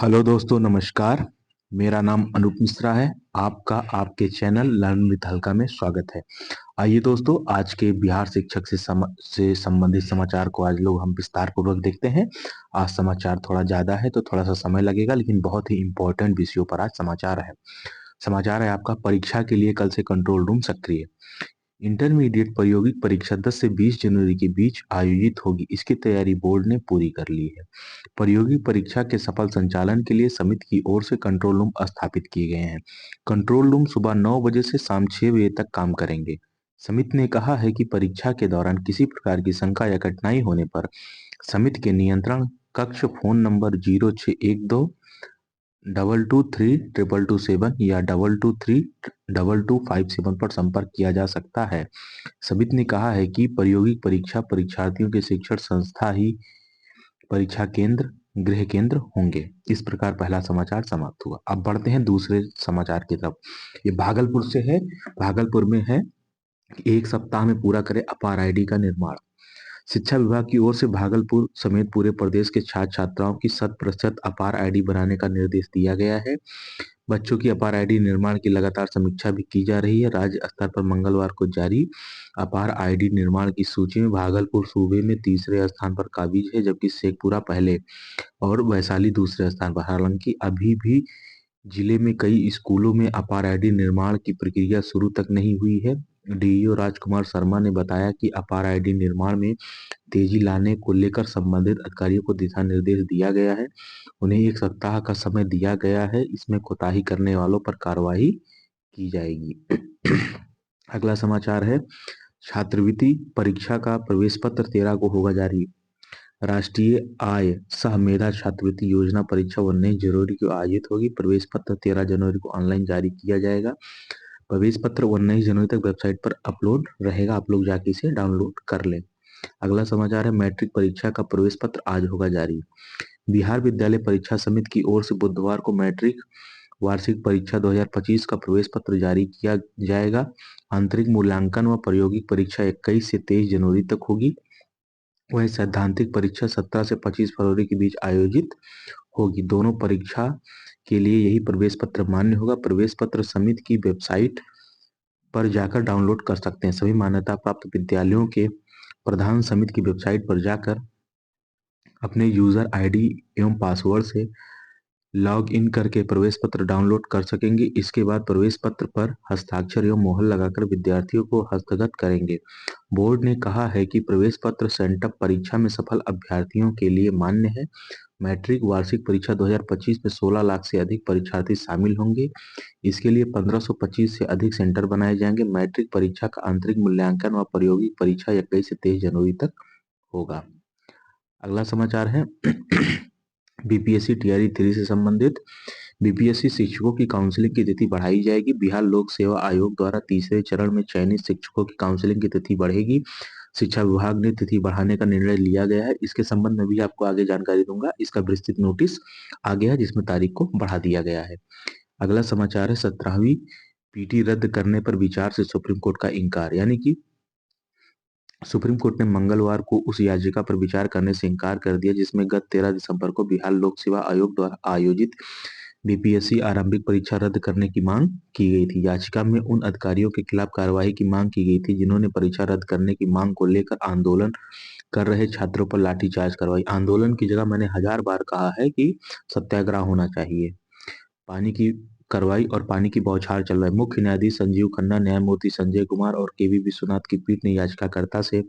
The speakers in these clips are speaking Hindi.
हेलो दोस्तों, नमस्कार। मेरा नाम अनूप मिश्रा है। आपका आपके चैनल लर्न विद हल्का में स्वागत है। आइए दोस्तों, आज के बिहार शिक्षक से संबंधित समाचार को आज लोग हम विस्तार पूर्वक देखते हैं। आज समाचार थोड़ा ज्यादा है तो थोड़ा सा समय लगेगा, लेकिन बहुत ही इंपॉर्टेंट विषयों पर आज समाचार है आपका। परीक्षा के लिए कल से कंट्रोल रूम सक्रिय। इंटरमीडिएट प्रायोगिक परीक्षा 10 से 20 जनवरी के बीच आयोजित होगी। इसकी तैयारी बोर्ड ने पूरी कर ली है। प्रायोगिक परीक्षा के सफल संचालन के लिए समिति की ओर से कंट्रोल रूम स्थापित किए गए हैं। कंट्रोल रूम सुबह 9 बजे से शाम 6 बजे तक काम करेंगे। समिति ने कहा है कि परीक्षा के दौरान किसी प्रकार की शंका या कठिनाई होने पर समिति के नियंत्रण कक्ष फोन नंबर 0612 223227 या 223227 पर संपर्क किया जा सकता है। समिति ने कहा है कि प्रायोगिक परीक्षा परीक्षार्थियों के शिक्षण संस्था ही परीक्षा केंद्र गृह केंद्र होंगे। इस प्रकार पहला समाचार समाप्त हुआ। अब बढ़ते हैं दूसरे समाचार की तरफ। ये भागलपुर से है। भागलपुर में है कि 1 सप्ताह में पूरा करे अपार आईडी का निर्माण। शिक्षा विभाग की ओर से भागलपुर समेत पूरे प्रदेश के छात्र छात्राओं की 100% अपार आईडी बनाने का निर्देश दिया गया है। बच्चों की अपार आईडी निर्माण की लगातार समीक्षा भी की जा रही है। राज्य स्तर पर मंगलवार को जारी अपार आईडी निर्माण की सूची में भागलपुर सूबे में तीसरे स्थान पर काबिज है, जबकि शेखपुरा पहले और वैशाली दूसरे स्थान पर। हालांकि अभी भी जिले में कई स्कूलों में अपार आईडी निर्माण की प्रक्रिया शुरू तक नहीं हुई है। डीईओ राजकुमार शर्मा ने बताया कि अपार आईडी निर्माण में तेजी लाने को लेकर संबंधित अधिकारियों को दिशा निर्देश दिया गया है। उन्हें 1 सप्ताह का समय दिया गया है। इसमें कोताही करने वालों पर कार्रवाई की जाएगी। अगला समाचार है, छात्रवृत्ति परीक्षा का प्रवेश पत्र 13 को होगा जारी। राष्ट्रीय आय सह मेधा छात्रवृत्ति योजना परीक्षा 19 जनवरी को आयोजित होगी। प्रवेश पत्र 13 जनवरी को ऑनलाइन जारी किया जाएगा। प्रवेश पत्र 19 जनवरी तक वेबसाइट पर अपलोड रहेगा। आप लोग जाके इसे डाउनलोड कर लें। अगला समाचार है, मैट्रिक परीक्षा का प्रवेश पत्र आज होगा जारी। बिहार विद्यालय परीक्षा समिति की ओर से बुधवार को मैट्रिक वार्षिक परीक्षा 2025 का प्रवेश पत्र जारी किया जाएगा। आंतरिक मूल्यांकन व प्रायोगिक परीक्षा 21 से 23 जनवरी तक होगी। वह सैद्धांतिक परीक्षा 17 से 25 फरवरी के बीच आयोजित होगी। दोनों परीक्षा के लिए यही प्रवेश पत्र मान्य होगा। प्रवेश पत्र समिति की वेबसाइट पर जाकर डाउनलोड कर सकते हैं। सभी मान्यता प्राप्त विद्यालयों के प्रधान समिति की वेबसाइट पर जाकर अपने यूजर आईडी एवं पासवर्ड से लॉग इन करके प्रवेश पत्र डाउनलोड कर सकेंगे। इसके बाद प्रवेश पत्र पर हस्ताक्षर एवं मोहर लगाकर विद्यार्थियों को हस्तगत करेंगे। बोर्ड ने कहा है कि प्रवेश पत्र सेंटअप परीक्षा में सफल अभ्यर्थियों के लिए मान्य है। मैट्रिक वार्षिक परीक्षा 2025 में 16 लाख से अधिक परीक्षार्थी शामिल होंगे। इसके लिए 1525 से अधिक सेंटर बनाए जाएंगे। मैट्रिक परीक्षा का आंतरिक मूल्यांकन व प्रायोगिक परीक्षा 21 से 23 जनवरी तक होगा। अगला समाचार है बीपीएससी टीआरई 3 से संबंधित। बीपीएससी शिक्षकों की काउंसलिंग की तिथि बढ़ाई जाएगी। बिहार लोक सेवा आयोग द्वारा तीसरे चरण में चयनित शिक्षकों की काउंसलिंग की तिथि बढ़ेगी। शिक्षा विभाग ने तिथि बढ़ाने का निर्णय लिया गया है। इसके संबंध में भी आपको आगे जानकारी दूंगा। इसका विस्तृत नोटिस आ गया है जिसमें तारीख को बढ़ा दिया गया है। अगला समाचार है, 17वीं पीटी रद्द करने पर विचार से सुप्रीम कोर्ट का इंकार। यानी कि सुप्रीम कोर्ट ने मंगलवार को उस याचिका पर विचार करने से इंकार कर दिया जिसमें गत 13 दिसंबर को बिहार लोक सेवा आयोग द्वारा आयोजित बीपीएससी आरंभिक परीक्षा रद्द करने की मांग की गई थी। याचिका में उन अधिकारियों के खिलाफ कार्रवाई की मांग की गई थी जिन्होंने परीक्षा रद्द करने की मांग को लेकर आंदोलन कर रहे छात्रों पर लाठीचार्ज करवाई। आंदोलन की जगह मैंने 1000 बार कहा है कि सत्याग्रह होना चाहिए। पानी की कार्रवाई और पानी की बौछार चल रहा है। मुख्य न्यायाधीश संजीव खन्ना, न्यायमूर्ति संजय कुमार और केवी विश्वनाथ की पीठ ने याचिकाकर्ता से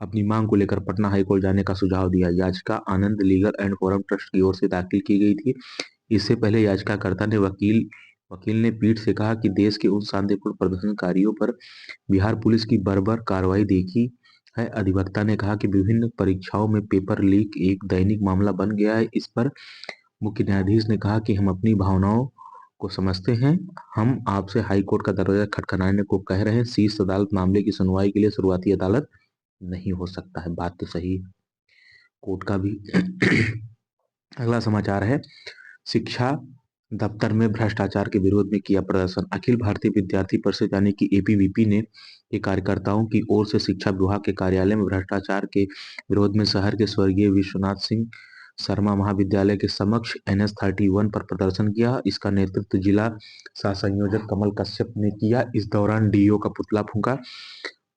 अपनी मांग को लेकर पटना हाईकोर्ट जाने का सुझाव दिया। याचिका आनंद लीगल एंड फोरम ट्रस्ट की ओर से दाखिल की गई थी। इससे पहले याचिकाकर्ता ने वकील ने पीठ से कहा कि देश के उन शांतिपूर्ण प्रदर्शनकारियों पर बिहार पुलिस की बर्बर कार्रवाई देखी है। अधिवक्ता ने कहा कि विभिन्न परीक्षाओं में पेपर लीक एक दैनिक मामला बन गया है। इस पर मुख्य न्यायाधीश ने कहा कि हम अपनी भावनाओं को समझते हैं। हम आपसे हाईकोर्ट का दरवाजा खटखटाने को कह रहे हैं। शीर्ष अदालत मामले की सुनवाई के लिए शुरुआती अदालत नहीं हो सकता है। बात तो सही है कोर्ट का भी। अगला समाचार है, शिक्षा दफ्तर में भ्रष्टाचार के विरोध में किया प्रदर्शन। अखिल भारतीय विद्यार्थी परिषद यानी कि एबीवीपी ने के कार्यकर्ताओं की ओर से शिक्षा विभाग के कार्यालय में भ्रष्टाचार के विरोध में शहर के स्वर्गीय विश्वनाथ सिंह शर्मा महाविद्यालय के समक्ष NH-31 पर प्रदर्शन किया। इसका नेतृत्व जिला सह संयोजक कमल कश्यप ने किया। इस दौरान डीओ का पुतला फूंका।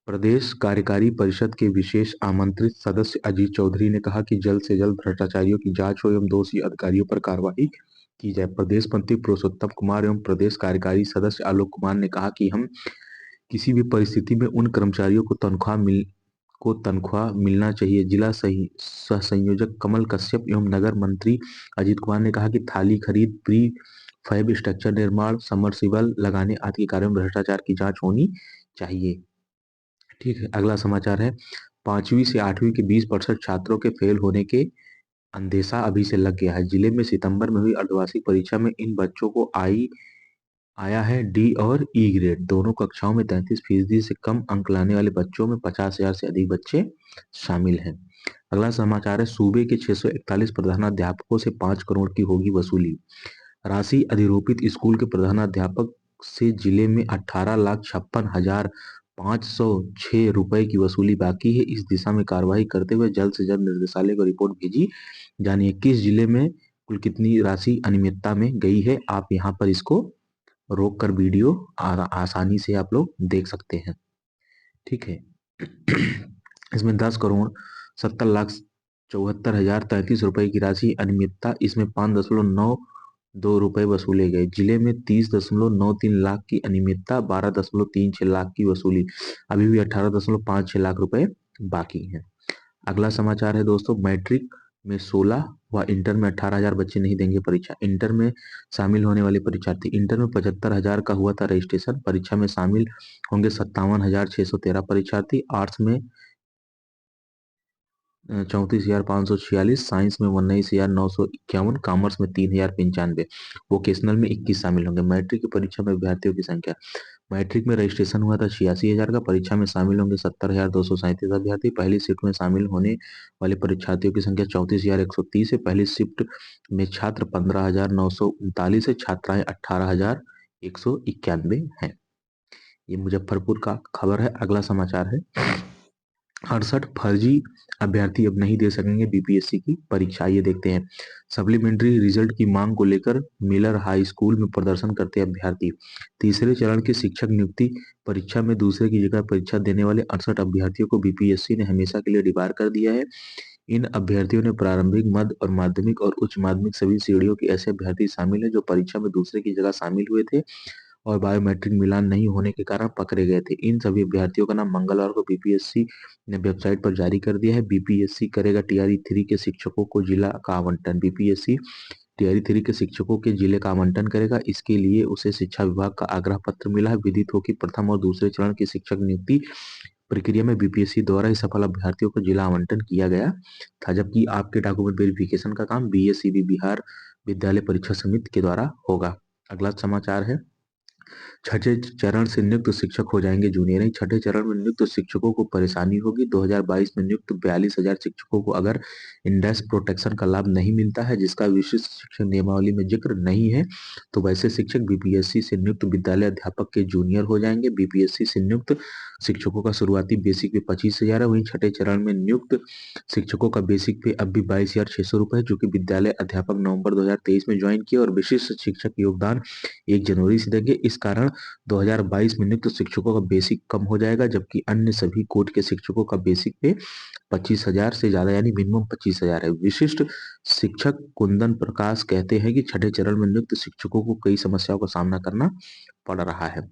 प्रदेश कार्यकारी परिषद के विशेष आमंत्रित सदस्य अजीत चौधरी ने कहा कि जल्द से जल्द भ्रष्टाचारियों की जांच हो एवं दोषी अधिकारियों पर कार्रवाई की जाए। प्रदेश मंत्री पुरुषोत्तम कुमार एवं प्रदेश कार्यकारी सदस्य आलोक कुमार ने कहा कि हम किसी भी परिस्थिति में उन कर्मचारियों को तनख्वाह मिलना चाहिए। जिला सह संयोजक कमल कश्यप एवं नगर मंत्री अजीत कुमार ने कहा कि थाली खरीद, प्री फैब स्ट्रक्चर निर्माण, समरसीबल लगाने आदि के कार्यों में भ्रष्टाचार की जांच होनी चाहिए। ठीक है, अगला समाचार है 5वीं से 8वीं के 20% छात्रों के फेल होने के अंदेशा अभी से लग गया है। जिले में सितंबर में हुई अर्धवार्षिक परीक्षा में इन बच्चों को आया है डी और ई ग्रेड। दोनों कक्षाओं में 33% से कम अंक लाने वाले बच्चों में 50,000 से अधिक बच्चे शामिल हैं। अगला समाचार है सूबे के 641 प्रधानाध्यापकों से 5 करोड़ की होगी वसूली। राशि अधिरोपित स्कूल के प्रधानाध्यापक से जिले में 18,56,506 रुपए की वसूली बाकी है। इस दिशा में कार्रवाई करते हुए जल्द से जल्द निर्देशालय को रिपोर्ट भेजी जानी है। किस जिले में कुल कितनी राशि अनियमितता में गई है, आप यहाँ पर इसको रोक कर वीडियो आसानी से आप लोग देख सकते हैं। ठीक है, इसमें 10,70,74,033 रुपए की राशि अनियमितता, इसमें 5.92 रुपए वसूले गए। जिले में 30.93 लाख की अनियमितता, 12.36 लाख की वसूली, अभी भी 18.56 लाख रुपए बाकी हैं। अगला समाचार है दोस्तों, मैट्रिक में 16 व इंटर में 18,000 बच्चे नहीं देंगे परीक्षा। इंटर में शामिल होने वाले परीक्षार्थी, इंटर में 75,000 का हुआ था रजिस्ट्रेशन, परीक्षा में शामिल होंगे 57,613 परीक्षार्थी। आर्ट्स में 34,546, साइंस में 19,951, कॉमर्स में 3,095, वोकेशनल में 21 शामिल होंगे। मैट्रिक की परीक्षा में अभ्यर्थियों की संख्या, मैट्रिक में रजिस्ट्रेशन हुआ था 86,000 का, परीक्षा में शामिल होंगे 70,237 अभ्यर्थी। पहली शिफ्ट में शामिल होने वाले परीक्षार्थियों की संख्या 34,130 है। पहली शिफ्ट में छात्र 15,939 है, छात्राएं 18,191 हैं। ये मुजफ्फरपुर का खबर है। अगला समाचार है 68 फर्जी अभ्यर्थी अब नहीं दे सकेंगे बीपीएससी की परीक्षा। ये देखते हैं, सप्लीमेंट्री रिजल्ट की मांग को लेकर मिलर हाई स्कूल में प्रदर्शन करते अभ्यर्थी। तीसरे चरण की शिक्षक नियुक्ति परीक्षा में दूसरे की जगह परीक्षा देने वाले 68 अभ्यर्थियों को बीपीएससी ने हमेशा के लिए डिबार कर दिया है। इन अभ्यर्थियों ने प्रारंभिक, मध्य और माध्यमिक और उच्च माध्यमिक सभी श्रेणियों के ऐसे अभ्यर्थी शामिल हैं जो परीक्षा में दूसरे की जगह शामिल हुए थे और बायोमेट्रिक मिलान नहीं होने के कारण पकड़े गए थे। इन सभी अभ्यर्थियों का नाम मंगलवार को बीपीएससी ने वेबसाइट पर जारी कर दिया है। बीपीएससी करेगा टीआरई 3 के शिक्षकों को जिला का आवंटन। बीपीएससी टीआरई 3 के शिक्षकों के जिले का आवंटन करेगा। इसके लिए उसे शिक्षा विभाग का आग्रह पत्र मिला है। विदित हो कि प्रथम और दूसरे चरण की शिक्षक नियुक्ति प्रक्रिया में बीपीएससी द्वारा ही सफल अभ्यर्थियों को जिला आवंटन किया गया था, जबकि आपके डॉक्यूमेंट वेरिफिकेशन का काम बीएससीबी बिहार विद्यालय परीक्षा समिति के द्वारा होगा। अगला समाचार है, छठे चरण से नियुक्त शिक्षक हो जाएंगे जूनियर। छठे चरण में नियुक्त शिक्षकों को परेशानी होगी। 2022 में नियुक्त 42,000 शिक्षकों को अगर इंडेक्स प्रोटेक्शन का लाभ नहीं मिलता है, जिसका विशिष्ट शिक्षक नियमावली में जिक्र नहीं है, तो वैसे शिक्षक बीपीएससी से नियुक्त विद्यालय अध्यापक के जूनियर हो जाएंगे। बीपीएससी से नियुक्त शिक्षकों का शुरुआती बेसिक पे 25,000 है। वहीं छठे चरण में नियुक्त शिक्षकों का बेसिक पे अब भी 22,600 रुपए है, जो कि विद्यालय अध्यापक नवंबर 2023 में ज्वाइन किए और विशिष्ट शिक्षक योगदान 1 जनवरी से देंगे। इस कारण 2022 में नियुक्त शिक्षकों का बेसिक कम हो जाएगा, जबकि अन्य सभी कोर्ट के शिक्षकों का बेसिक पे 25,000 से ज्यादा यानी मिनिमम 25,000 है। विशिष्ट शिक्षक कुंदन प्रकाश कहते हैं कि छठे चरण में नियुक्त शिक्षकों को कई समस्याओं का सामना करना पड़ रहा है।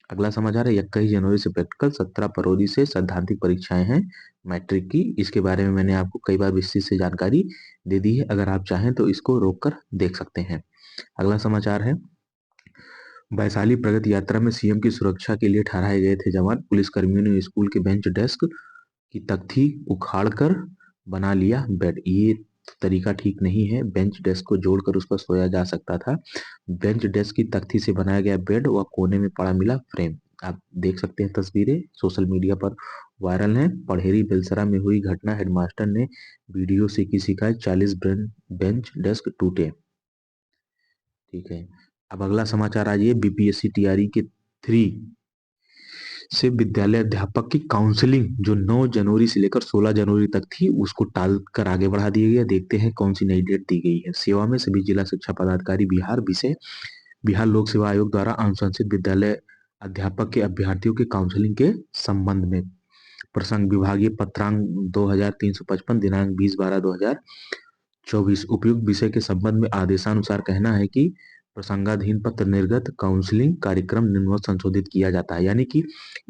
अगला समाचार है 21 जनवरी से प्रैक्टिकल, 17 फरवरी से सैद्धांतिक परीक्षाएं हैं मैट्रिक की। इसके बारे में मैंने आपको कई बार विस्तृत से जानकारी दे दी है, अगर आप चाहें तो इसको रोक कर देख सकते हैं। अगला समाचार है, वैशाली प्रगति यात्रा में सीएम की सुरक्षा के लिए ठहराए गए थे जवान। पुलिसकर्मियों ने स्कूल के बेंच डेस्क की तख्ती उखाड़कर बना लिया बेड। ये तरीका ठीक नहीं है, बेंच डेस्क को जोड़कर उस पर सोया जा सकता था। बेंच डेस्क की तख्ती से बनाया गया बेड व कोने में पड़ा मिला फ्रेम। आप देख सकते हैं, तस्वीरें सोशल मीडिया पर वायरल हैं। पढ़ेरी बेलसरा में हुई घटना, हेडमास्टर ने वीडियो से की शिकायत, 40 बेंच डेस्क टूटे। ठीक है, अब अगला समाचार आ जाइए, बीपीएससी टीआरई के 3 से विद्यालय अध्यापक की काउंसलिंग जो 9 जनवरी से लेकर 16 जनवरी तक थी उसको टाल कर आगे बढ़ा दिया गया। देखते हैं कौन सी नई डेट दी गई है। सेवा में सभी जिला शिक्षा पदाधिकारी बिहार विषय बिहार लोक सेवा आयोग द्वारा अनुशंसित विद्यालय अध्यापक के अभ्यर्थियों के काउंसलिंग के संबंध में प्रसंग विभागीय पत्रांक 2355 दिनांक 20/12/2024 उपयुक्त विषय के संबंध में आदेशानुसार कहना है कि प्रसंगाधीन पत्र निर्गत काउंसलिंग कार्यक्रम निम्नवत संशोधित किया जाता है। यानी कि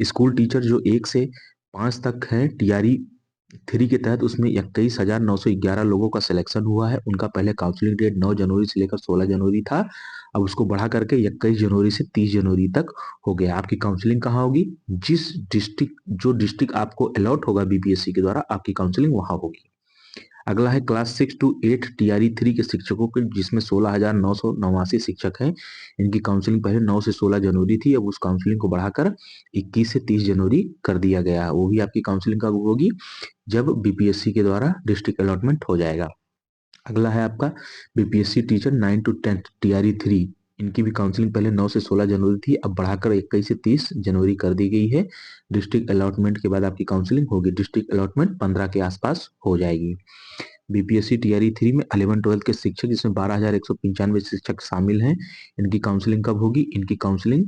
स्कूल टीचर जो 1 से 5 तक है टीआरई 3 के तहत उसमें 21,911 लोगों का सिलेक्शन हुआ है। उनका पहले काउंसलिंग डेट 9 जनवरी से लेकर 16 जनवरी था। अब उसको बढ़ा करके 21 जनवरी से 30 जनवरी तक हो गया। आपकी काउंसलिंग कहाँ होगी? जो डिस्ट्रिक्ट आपको अलॉट होगा बीपीएससी के द्वारा आपकी काउंसलिंग वहां होगी। अगला है क्लास 6 to 8 टीआरई 3 के शिक्षकों के जिसमें 16,989 शिक्षक हैं। इनकी काउंसलिंग पहले 9 से 16 जनवरी थी। अब उस काउंसलिंग को बढ़ाकर 21 से 30 जनवरी कर दिया गया है। वो भी आपकी काउंसलिंग कब होगी? जब बीपीएससी के द्वारा डिस्ट्रिक्ट अलॉटमेंट हो जाएगा। अगला है आपका बीपीएससी टीचर 9 to 10 टीआरई 3 इनकी भी काउंसलिंग पहले 9 से 16 जनवरी थी। अब बढ़ाकर 21 से 30 जनवरी कर दी गई है। डिस्ट्रिक्ट अलॉटमेंट के बाद आपकी काउंसलिंग होगी। डिस्ट्रिक्ट अलॉटमेंट 15 के आसपास हो जाएगी। बीपीएससी टीआरई 3 में 11-12 के शिक्षक जिसमें 12,195 शिक्षक शामिल हैं। इनकी काउंसलिंग कब होगी? इनकी काउंसलिंग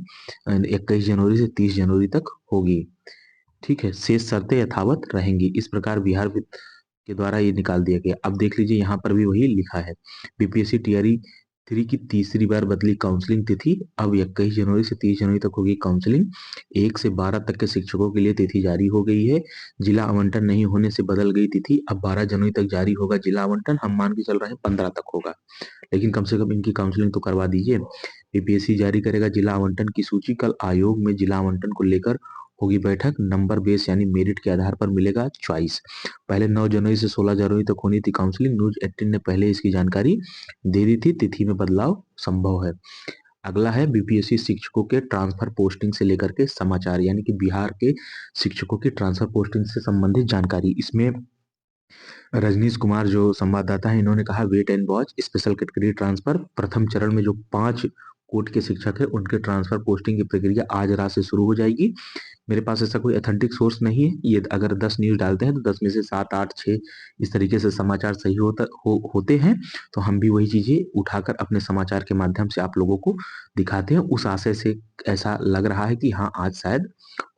21 जनवरी से 30 जनवरी तक होगी। ठीक है, शेष शर्तें यथावत रहेंगी। इस प्रकार बिहार के द्वारा ये निकाल दिया गया। अब देख लीजिए यहाँ पर भी वही लिखा है। बीपीएससी टीआरई 3 की तीसरी बार बदली काउंसलिंग तिथि। अब 21 जनवरी से 30 जनवरी तक होगी काउंसलिंग। 1 से 12 तक के शिक्षकों के लिए तिथि जारी हो गई है। जिला आवंटन नहीं होने से बदल गई तिथि। अब 12 जनवरी तक जारी होगा जिला आवंटन। हम मान के चल रहे हैं 15 तक होगा, लेकिन कम से कम इनकी काउंसलिंग तो करवा दीजिए। बीपीएससी जारी करेगा जिला आवंटन की सूची। कल आयोग में जिला आवंटन को लेकर होगी बैठक। नंबर बेस यानी मेरिट के आधार पर मिलेगा चॉइस। पहले 9 जनवरी से 16 जनवरी तक होनी थी काउंसलिंग। न्यूज 18 ने पहले इसकी जानकारी दे दी थी। तिथि में बदलाव संभव है। अगला है बीपीएससी शिक्षकों के ट्रांसफर पोस्टिंग से लेकर के समाचार, यानी कि बिहार के शिक्षकों की ट्रांसफर पोस्टिंग से संबंधित जानकारी। इसमें रजनीश कुमार जो संवाददाता है इन्होंने कहा wait and watch special category transfer. प्रथम चरण में जो 5 कोर्ट के शिक्षक है उनके ट्रांसफर पोस्टिंग की प्रक्रिया आज रात से शुरू हो जाएगी। मेरे पास ऐसा कोई अथेंटिक सोर्स नहीं है। ये अगर 10 न्यूज डालते हैं तो 10 में से 7, 8, 6 इस तरीके से समाचार सही होते हैं। तो हम भी वही चीजें उठाकर अपने समाचार के माध्यम से आप लोगों को दिखाते हैं। उस आशय से ऐसा लग रहा है कि हाँ आज शायद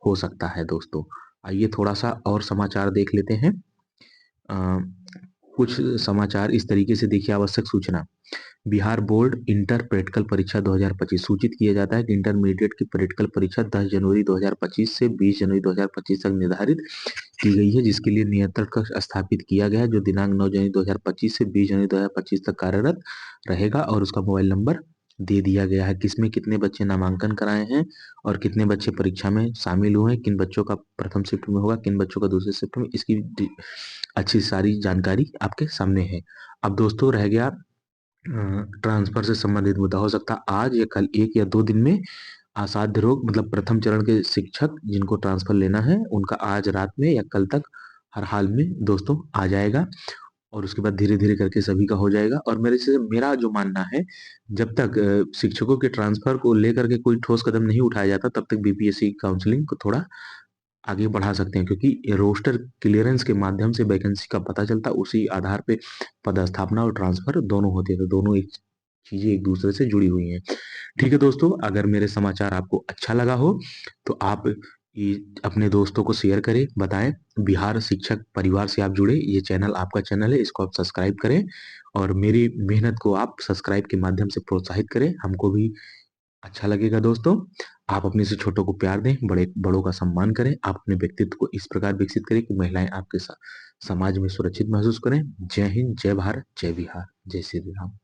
हो सकता है। दोस्तों आइए थोड़ा सा और समाचार देख लेते हैं। कुछ समाचार इस तरीके से देखिए। आवश्यक सूचना। बिहार बोर्ड इंटर प्रैक्टिकल परीक्षा 2025 सूचित किया जाता है कि इंटरमीडिएट की प्रैक्टिकल परीक्षा 10 जनवरी 2025 से 20 जनवरी 2025 तक निर्धारित की गई है, जिसके लिए नियंत्रण कक्ष स्थापित किया गया है जो दिनांक 9 जनवरी 2025 से 20 जनवरी 2025 तक कार्यरत रहेगा। और उसका मोबाइल नंबर दे दिया गया है। किसमें कितने बच्चे नामांकन कराए हैं और कितने बच्चे परीक्षा में शामिल हुए हैं, किन बच्चों का प्रथम शिफ्ट में होगा, किन बच्चों का दूसरे शिफ्ट में, इसकी अच्छी सारी जानकारी आपके सामने है। अब दोस्तों रह गया ट्रांसफर से संबंधित मुद्दा। हो सकता है आज या कल 1 या 2 दिन में असाध्य रोग मतलब प्रथम चरण के शिक्षक जिनको ट्रांसफर लेना है उनका आज रात में या कल तक हर हाल में दोस्तों आ जाएगा। और उसके बाद धीरे धीरे करके सभी का हो जाएगा। और मेरा जो मानना है जब तक शिक्षकों के ट्रांसफर को लेकर के कोई ठोस कदम नहीं उठाया जाता तब तक बीपीएससी काउंसलिंग को थोड़ा आगे बढ़ा सकते हैं, क्योंकि रोस्टर क्लियरेंस के माध्यम से वैकेंसी का पता चलता है। उसी आधार पे पदस्थापना और ट्रांसफर दोनों होते हैं। तो दोनों एक चीजें एक दूसरे से जुड़ी हुई हैं। ठीक है दोस्तों, अगर मेरे समाचार आपको अच्छा लगा हो तो आप ये अपने दोस्तों को शेयर करें, बताएं। बिहार शिक्षक परिवार से आप जुड़े, ये चैनल आपका चैनल है, इसको आप सब्सक्राइब करें और मेरी मेहनत को आप सब्सक्राइब के माध्यम से प्रोत्साहित करें। हमको भी अच्छा लगेगा। दोस्तों आप अपने से छोटों को प्यार दें, बड़ों का सम्मान करें। आप अपने व्यक्तित्व को इस प्रकार विकसित करें कि महिलाएं आपके साथ समाज में सुरक्षित महसूस करें। जय हिंद, जय भारत, जय बिहार, जय श्री राम।